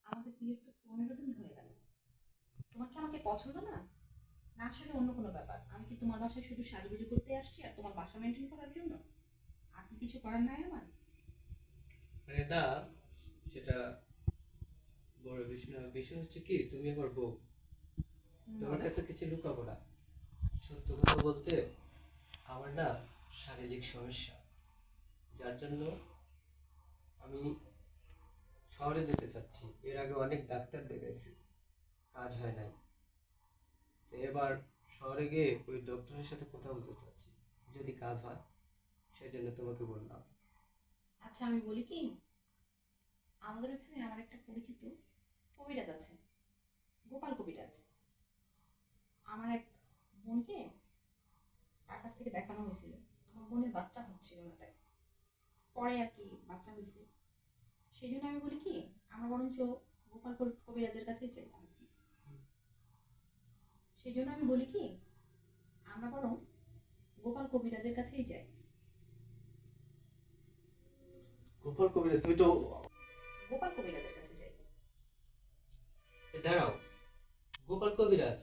আমাদের বিয়ের তো 15 দিন হয়ে গেল। তোমার কি আমাকে পছন্দ না? না আসলে অন্য কোনো ব্যাপার? আমি কি তোমার বাসায় শুধু সাজুগুজু করতে আসছি আর তোমার বাসা মেনটেন করার জন্য? আর কি কিছু করার নাই আমার? আরে না, সেটা বড় বিষয় না। বিষয় হচ্ছে কি, তুমি আমার বউ। তোমার বলো। কাছে কিছু লুকাবো না। সত্য কথা বলতে, আমার না শারীরিক সমস্যা, যার জন্য আমি শহরে যেতে চাচ্ছি। এর আগে অনেক ডাক্তার দেখাইছি, কাজ হয় নাই। তো এবার শহরে গিয়ে ওই ডক্টরের সাথে কথা বলতে চাচ্ছি, যদি কাজ হয়। সেজন্য তোমাকে বললাম। আচ্ছা আমি বলি কি, আমাদের এখানে আমার একটা পরিচিত কবিরাজ আছে, গোপাল কবিরাজ। আমার এক বোনকে তার কাছ থেকে দেখানো হয়েছিল। আমার বোনের বাচ্চা হচ্ছিল না, তাই পরে আর কি বাচ্চা হয়েছে। সেই জন্য আমি বলি কি, আমরা বরঞ্চ গোপাল কবিরাজের কাছেই চাই আর কি। সেই জন্য আমি বলি কি, আমরা বরং গোপাল কবিরাজের কাছেই যাই। গোপাল কবিরাজ? তুমি তো গোপাল কবিরাজের কাছে যাই। দাঁড়াও, গোপাল কবিরাজ?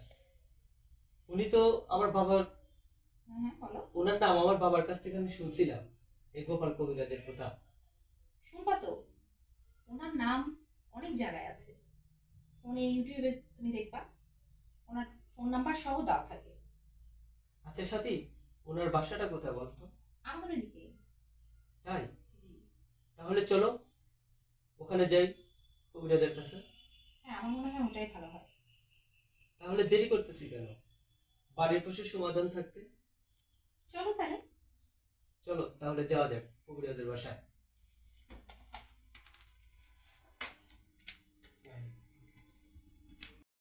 উনি তো আমার বাবার, হ্যাঁ হ্যাঁ বলো। ওনার নাম আমার বাবার কাছ থেকে আমি শুনছিলাম, এই গোপাল কবিরাজের কথা। শুনবা তো, ওনার নাম অনেক জায়গায় আছে। ফোনে ইউটিউবে তুমি দেখবা, ওনার ফোন নাম্বার সহ দেওয়া থাকে। আচ্ছা সাথী, ওনার বাসাটা কোথায় বলতো? আমাদের এদিকে। তাই? জি। তাহলে চলো, ওখানে যাই, কবিরাজের কাছে। হ্যাঁ আমার মনে হয় ওটাই ভালো হয়। তাহলে দেরি করতেছি কেন? বাড়ির পাশে সমাধান থাকতে। চলো তাহলে। চলো তাহলে যাওয়া যাক কবিরাজের বাসায়।